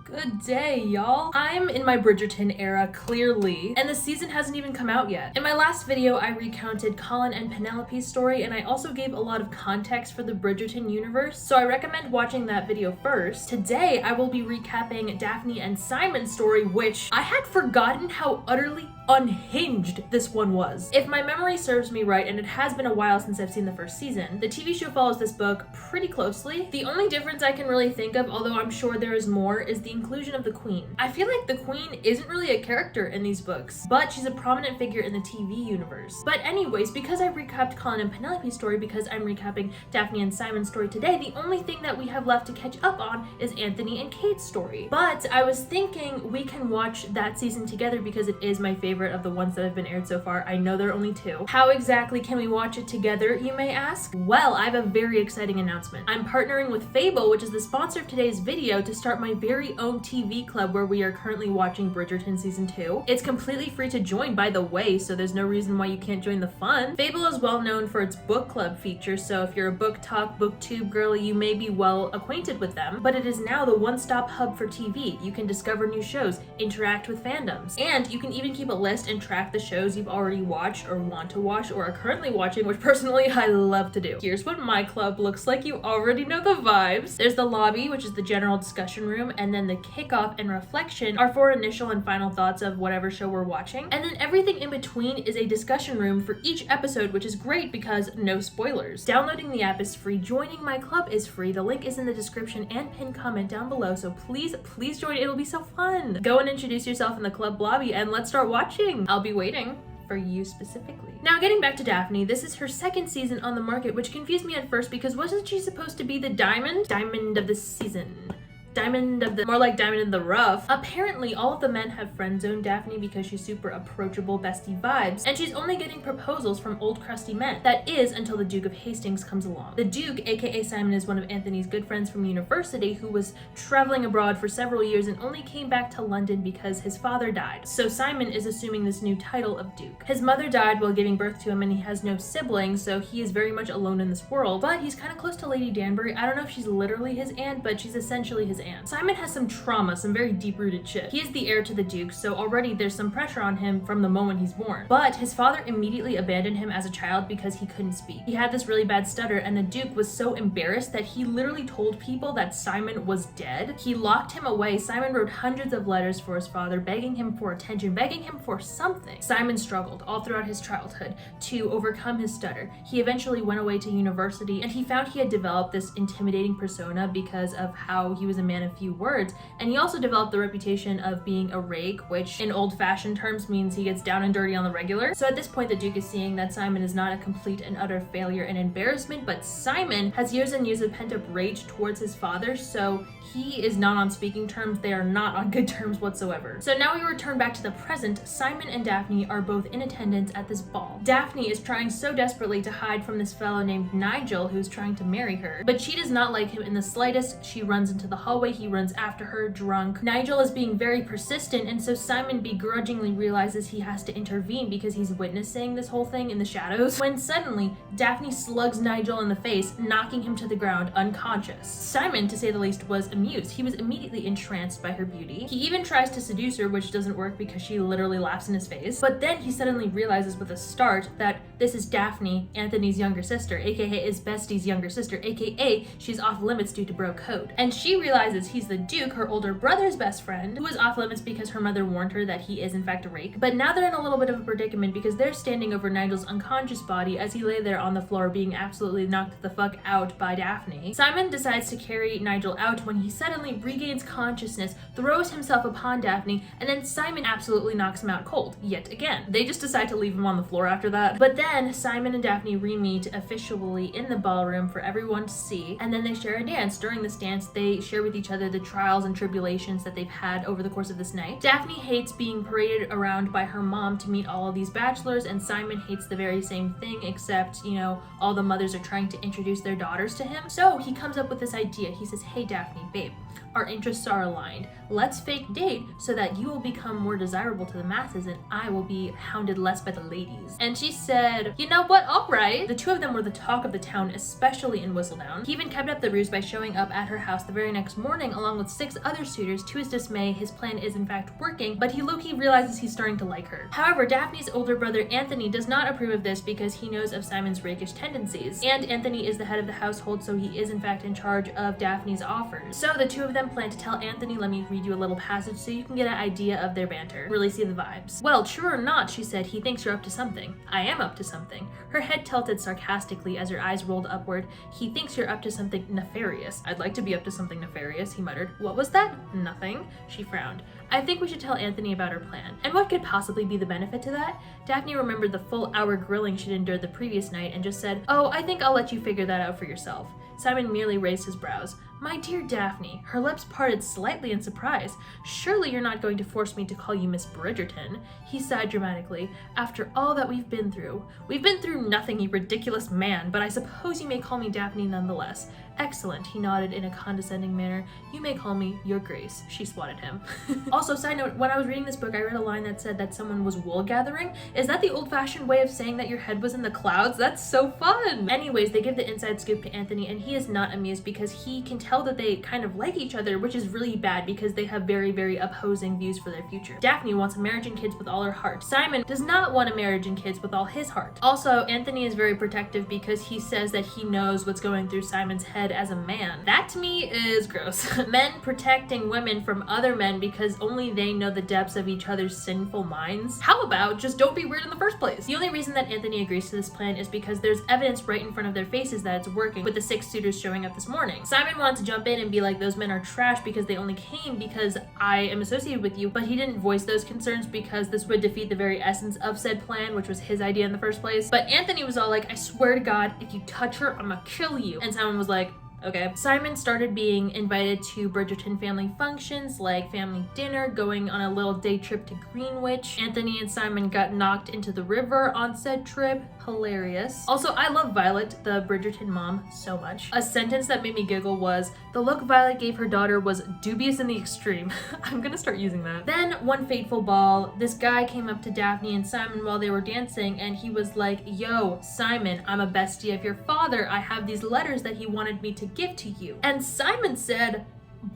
Good day, y'all. I'm in my Bridgerton era, clearly, and the season hasn't even come out yet. In my last video, I recounted Colin and Penelope's story, and I also gave a lot of context for the Bridgerton universe, so I recommend watching that video first. Today, I will be recapping Daphne and Simon's story, which I had forgotten how utterly unhinged this one was. If my memory serves me right, and it has been a while since I've seen the first season, the TV show follows this book pretty closely. The only difference I can really think of, although I'm sure there is more, is the inclusion of the Queen. I feel like the Queen isn't really a character in these books, but she's a prominent figure in the TV universe. But anyways, because I recapped Colin and Penelope's story, because I'm recapping Daphne and Simon's story today, the only thing that we have left to catch up on is Anthony and Kate's story. But I was thinking we can watch that season together because it is my favorite of the ones that have been aired so far. I know there are only 2. How exactly can we watch it together, you may ask? Well, I have a very exciting announcement. I'm partnering with Fable, which is the sponsor of today's video, to start my very own TV club where we are currently watching Bridgerton Season 2. It's completely free to join, by the way, so there's no reason why you can't join the fun. Fable is well known for its book club feature, so if you're a book talk, booktube girly, you may be well acquainted with them, but it is now the one-stop hub for TV. You can discover new shows, interact with fandoms, and you can even keep a list and track the shows you've already watched or want to watch or are currently watching, which personally I love to do. Here's what my club looks like. You already know the vibes. There's the lobby, which is the general discussion room, and then the kickoff and reflection are for initial and final thoughts of whatever show we're watching. And then everything in between is a discussion room for each episode, which is great because no spoilers. Downloading the app is free. Joining my club is free. The link is in the description and pinned comment down below, so please join. It'll be so fun. Go and introduce yourself in the club lobby and let's start watching. I'll be waiting for you specifically. Now, getting back to Daphne, this is her second season on the market, which confused me at first because wasn't she supposed to be the diamond of the season? More like diamond in the rough. Apparently, all of the men have friend-zoned Daphne because she's super approachable bestie vibes, and she's only getting proposals from old crusty men. That is, until the Duke of Hastings comes along. The Duke, aka Simon, is one of Anthony's good friends from university who was traveling abroad for several years and only came back to London because his father died. So Simon is assuming this new title of Duke. His mother died while giving birth to him and he has no siblings, so he is very much alone in this world, but he's kind of close to Lady Danbury. I don't know if she's literally his aunt, but she's essentially his aunt. Simon has some trauma, some very deep-rooted shit. He is the heir to the Duke, so already there's some pressure on him from the moment he's born. But his father immediately abandoned him as a child because he couldn't speak. He had this really bad stutter, and the Duke was so embarrassed that he literally told people that Simon was dead. He locked him away. Simon wrote hundreds of letters for his father, begging him for attention, begging him for something. Simon struggled all throughout his childhood to overcome his stutter. He eventually went away to university, and he found he had developed this intimidating persona because of how he was a man of few words, and he also developed the reputation of being a rake, which in old-fashioned terms means he gets down and dirty on the regular. So at this point, the Duke is seeing that Simon is not a complete and utter failure and embarrassment, but Simon has years and years of pent-up rage towards his father, so he is not on speaking terms. They are not on good terms whatsoever. So now we return back to the present. Simon and Daphne are both in attendance at this ball. Daphne is trying so desperately to hide from this fellow named Nigel who's trying to marry her, but she does not like him in the slightest. She runs into the hallway. He runs after her, drunk. Nigel is being very persistent, and so Simon begrudgingly realizes he has to intervene because he's witnessing this whole thing in the shadows, when suddenly Daphne slugs Nigel in the face, knocking him to the ground unconscious. Simon, to say the least, was amused. He was immediately entranced by her beauty. He even tries to seduce her, which doesn't work because she literally laughs in his face. But then he suddenly realizes with a start that this is Daphne, Anthony's younger sister, aka his bestie's younger sister, aka she's off limits due to bro code. And she realizes he's the Duke, her older brother's best friend, who is off limits because her mother warned her that he is in fact a rake. But now they're in a little bit of a predicament because they're standing over Nigel's unconscious body as he lay there on the floor being absolutely knocked the fuck out by Daphne. Simon decides to carry Nigel out when he suddenly regains consciousness, throws himself upon Daphne, and then Simon absolutely knocks him out cold, yet again. They just decide to leave him on the floor after that. But then Simon and Daphne re-meet officially in the ballroom for everyone to see, and then they share a dance. During this dance, they share with each other the trials and tribulations that they've had over the course of this night. Daphne hates being paraded around by her mom to meet all of these bachelors, and Simon hates the very same thing, except, you know, all the mothers are trying to introduce their daughters to him. So he comes up with this idea. He says, "Hey Daphne, babe, our interests are aligned. Let's fake date so that you will become more desirable to the masses and I will be hounded less by the ladies." And she said, "You know what, all right." The two of them were the talk of the town, especially in Whistledown. He even kept up the ruse by showing up at her house the very next morning along with 6 other suitors. To his dismay, his plan is in fact working, but he low-key realizes he's starting to like her. However, Daphne's older brother Anthony does not approve of this because he knows of Simon's rakish tendencies, and Anthony is the head of the household, so he is in fact in charge of Daphne's offers. So the two of them plan to tell Anthony. Let me read you a little passage so you can get an idea of their banter. Really see the vibes. Well, true or not, she said, he thinks you're up to something. I am up to something. Her head tilted sarcastically as her eyes rolled upward. He thinks you're up to something nefarious. I'd like to be up to something nefarious, he muttered. What was that? Nothing. She frowned. I think we should tell Anthony about our plan. And what could possibly be the benefit to that? Daphne remembered the full hour grilling she'd endured the previous night and just said, oh, I think I'll let you figure that out for yourself. Simon merely raised his brows. My dear Daphne, her lips parted slightly in surprise. Surely you're not going to force me to call you Miss Bridgerton. He sighed dramatically. After all that we've been through. We've been through nothing, you ridiculous man, but I suppose you may call me Daphne nonetheless. Excellent, he nodded in a condescending manner. You may call me Your Grace. She swatted him. Also, side note, when I was reading this book, I read a line that said that someone was wool gathering. Is that the old-fashioned way of saying that your head was in the clouds? That's so fun! Anyways, they give the inside scoop to Anthony, and he is not amused because he can tell that they kind of like each other, which is really bad because they have very, very opposing views for their future. Daphne wants a marriage and kids with all her heart. Simon does not want a marriage and kids with all his heart. Also, Anthony is very protective because he says that he knows what's going through Simon's head as a man. That to me is gross. Men protecting women from other men because only they know the depths of each other's sinful minds. How about just don't be weird in the first place? The only reason that Anthony agrees to this plan is because there's evidence right in front of their faces that it's working, with the 6 suitors showing up this morning. Simon wanted to jump in and be like, those men are trash because they only came because I am associated with you, but he didn't voice those concerns because this would defeat the very essence of said plan, which was his idea in the first place. But Anthony was all like, I swear to God, if you touch her, I'm gonna kill you. And Simon was like, okay. Simon started being invited to Bridgerton family functions like family dinner, going on a little day trip to Greenwich. Anthony and Simon got knocked into the river on said trip. Hilarious. Also, I love Violet, the Bridgerton mom, so much. A sentence that made me giggle was, the look Violet gave her daughter was dubious in the extreme. I'm gonna start using that. Then, one fateful ball, this guy came up to Daphne and Simon while they were dancing, and he was like, yo, Simon, I'm a bestie of your father. I have these letters that he wanted me to give to you. And Simon said,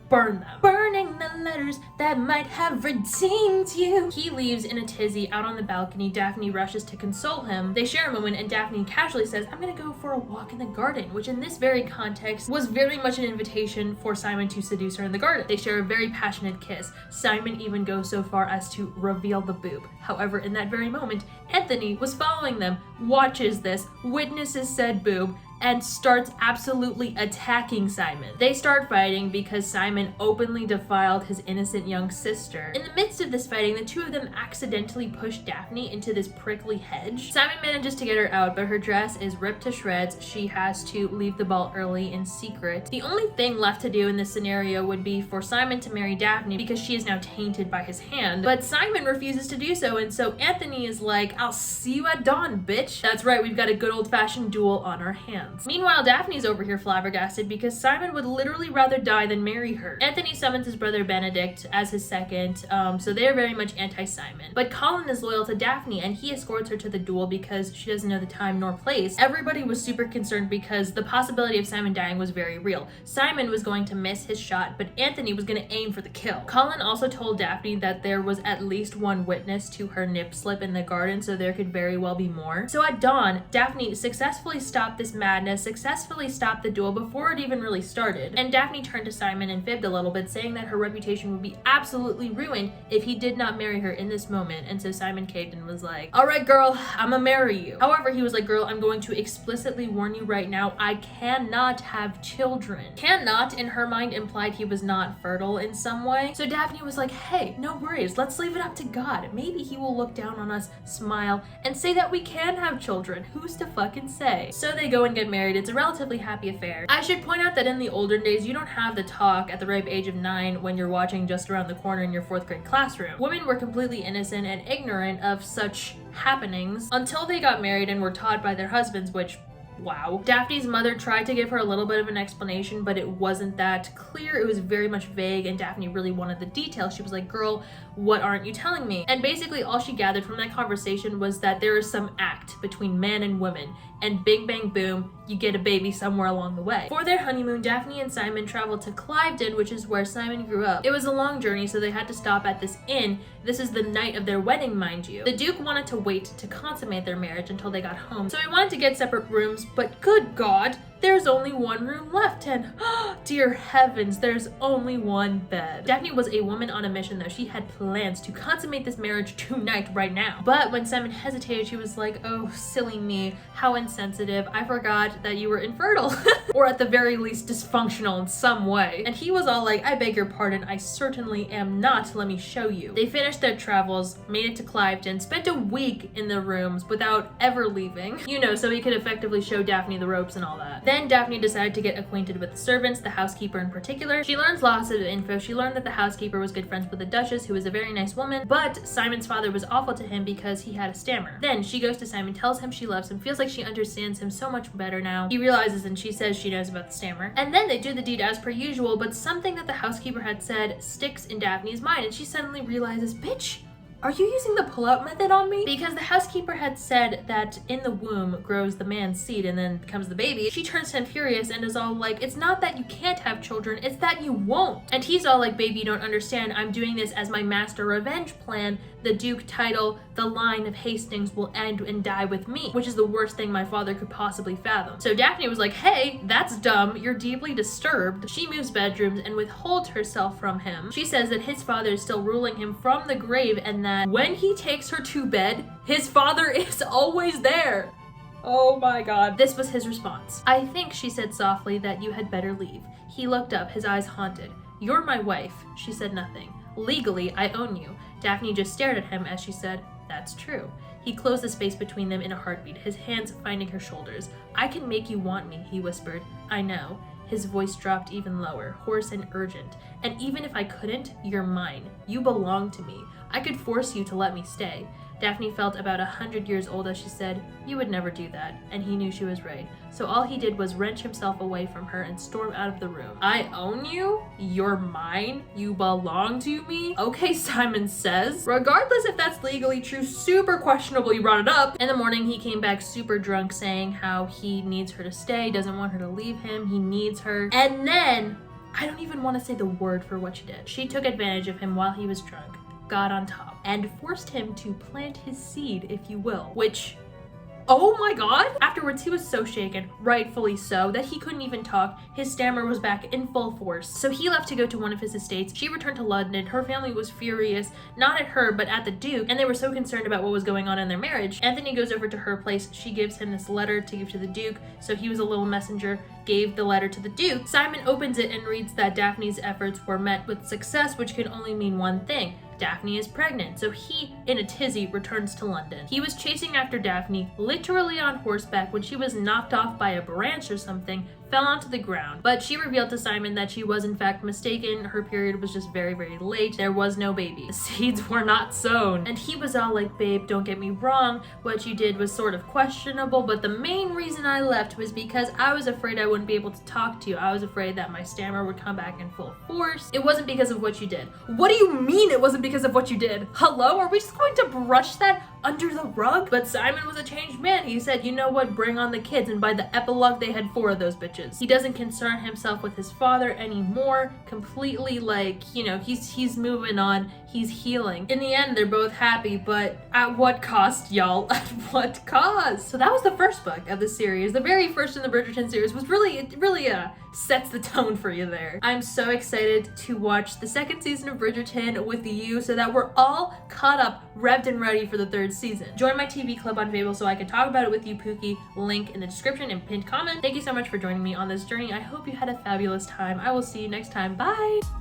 burn them. Burning the letters that might have redeemed you. He leaves in a tizzy out on the balcony. Daphne rushes to console him. They share a moment and Daphne casually says, I'm gonna go for a walk in the garden, which in this very context was very much an invitation for Simon to seduce her in the garden. They share a very passionate kiss. Simon even goes so far as to reveal the boob. However, in that very moment, Anthony was following them, watches this, witnesses said boob, and starts absolutely attacking Simon. They start fighting because Simon openly defiled his innocent young sister. In the midst of this fighting, the two of them accidentally push Daphne into this prickly hedge. Simon manages to get her out, but her dress is ripped to shreds. She has to leave the ball early in secret. The only thing left to do in this scenario would be for Simon to marry Daphne because she is now tainted by his hand. But Simon refuses to do so, and so Anthony is like, I'll see you at dawn, bitch. That's right, we've got a good old-fashioned duel on our hands. Meanwhile, Daphne's over here flabbergasted because Simon would literally rather die than marry her. Anthony summons his brother Benedict as his second, so they are very much anti-Simon. But Colin is loyal to Daphne and he escorts her to the duel because she doesn't know the time nor place. Everybody was super concerned because the possibility of Simon dying was very real. Simon was going to miss his shot, but Anthony was going to aim for the kill. Colin also told Daphne that there was at least one witness to her nip slip in the garden, so there could very well be more. So at dawn, Daphne successfully stopped this madness, successfully stopped the duel before it even really started. And Daphne turned to Simon and fibbed a little bit, saying that her reputation would be absolutely ruined if he did not marry her in this moment. And so Simon caved and was like, all right, girl, I'ma marry you. However, he was like, girl, I'm going to explicitly warn you right now, I cannot have children. Cannot, in her mind, implied he was not fertile in some way. So Daphne was like, hey, no worries, let's leave it up to God. Maybe he will look down on us, smile, and say that we can have children. Who's to fucking say? So they go and get married. It's a relatively happy affair. I should point out that in the older days, you don't have the talk at the ripe age of 9 when you're watching Just Around the Corner in your 4th grade classroom. Women were completely innocent and ignorant of such happenings until they got married and were taught by their husbands, which, wow. Daphne's mother tried to give her a little bit of an explanation, but it wasn't that clear. It was very much vague, and Daphne really wanted the details. She was like, girl, what aren't you telling me? And basically all she gathered from that conversation was that there is some act between man and woman and bing bang boom, you get a baby somewhere along the way. For their honeymoon, Daphne and Simon traveled to Cliveden, which is where Simon grew up. It was a long journey, so they had to stop at this inn. This is the night of their wedding, mind you. The Duke wanted to wait to consummate their marriage until they got home, so he wanted to get separate rooms, but good God, there's only one room left, and dear heavens, there's only one bed. Daphne was a woman on a mission, though. She had plans to consummate this marriage tonight, right now. But when Simon hesitated, she was like, oh, silly me, how insensitive. I forgot that you were infertile, or at the very least dysfunctional in some way. And he was all like, I beg your pardon, I certainly am not, let me show you. They finished their travels, made it to Cliveden, spent a week in the rooms without ever leaving, you know, so he could effectively show Daphne the ropes and all that. Then Daphne decided to get acquainted with the servants, the housekeeper in particular. She learns lots of info. She learned that the housekeeper was good friends with the Duchess, who was a very nice woman, but Simon's father was awful to him because he had a stammer. Then she goes to Simon, tells him she loves him, feels like she understands him so much better now. He realizes and she says she knows about the stammer. And then they do the deed as per usual, but something that the housekeeper had said sticks in Daphne's mind, and she suddenly realizes, bitch, are you using the pull-out method on me? Because the housekeeper had said that in the womb grows the man's seed and then comes the baby. She turns to him furious and is all like, it's not that you can't have children, it's that you won't. And he's all like, baby, you don't understand. I'm doing this as my master revenge plan. The Duke title, the line of Hastings will end and die with me, which is the worst thing my father could possibly fathom. So Daphne was like, hey, that's dumb. You're deeply disturbed. She moves bedrooms and withholds herself from him. She says that his father is still ruling him from the grave and that when he takes her to bed, his father is always there. Oh my God. This was his response. I think, she said softly, that you had better leave. He looked up, his eyes haunted. You're my wife. She said nothing. Legally, I own you. Daphne just stared at him as she said, that's true. He closed the space between them in a heartbeat, his hands finding her shoulders. I can make you want me, he whispered. I know. His voice dropped even lower, hoarse and urgent. And even if I couldn't, you're mine. You belong to me. I could force you to let me stay. Daphne felt about 100 years old as she said, you would never do that, and he knew she was right. So all he did was wrench himself away from her and storm out of the room. I own you? You're mine? You belong to me? Okay, Simon says. Regardless if that's legally true, super questionable you brought it up. In the morning, he came back super drunk saying how he needs her to stay, doesn't want her to leave him, he needs her. And then, I don't even want to say the word for what she did. She took advantage of him while he was drunk, got on top, and forced him to plant his seed, if you will, which, oh my God. Afterwards, he was so shaken, rightfully so, that he couldn't even talk. His stammer was back in full force. So he left to go to one of his estates. She returned to London. Her family was furious, not at her, but at the Duke, and they were so concerned about what was going on in their marriage. Anthony goes over to her place. She gives him this letter to give to the Duke, so he was a little messenger, gave the letter to the Duke. Simon opens it and reads that Daphne's efforts were met with success, which can only mean one thing. Daphne is pregnant, so he, in a tizzy, returns to London. He was chasing after Daphne, literally on horseback, when she was knocked off by a branch or something, fell onto the ground. But she revealed to Simon that she was in fact mistaken. Her period was just very, very late. There was no baby. The seeds were not sown. And he was all like, babe, don't get me wrong. What you did was sort of questionable, but the main reason I left was because I was afraid I wouldn't be able to talk to you. I was afraid that my stammer would come back in full force. It wasn't because of what you did. What do you mean it wasn't because of what you did? Hello? Are we just going to brush that under the rug? But Simon was a changed man. He said, you know what, bring on the kids. And by the epilogue, they had 4 of those bitches. He doesn't concern himself with his father anymore. Completely, like, you know, he's moving on. He's healing. In the end, they're both happy, but at what cost, y'all? At what cost? So that was the first book of the series. The very first in the Bridgerton series was it really sets the tone for you there. I'm so excited to watch the second season of Bridgerton with you so that we're all caught up, revved and ready for the 3rd season. Join my TV club on Fable so I can talk about it with you, Pookie. Link in the description and pinned comment. Thank you so much for joining me on this journey. I hope you had a fabulous time. I will see you next time. Bye!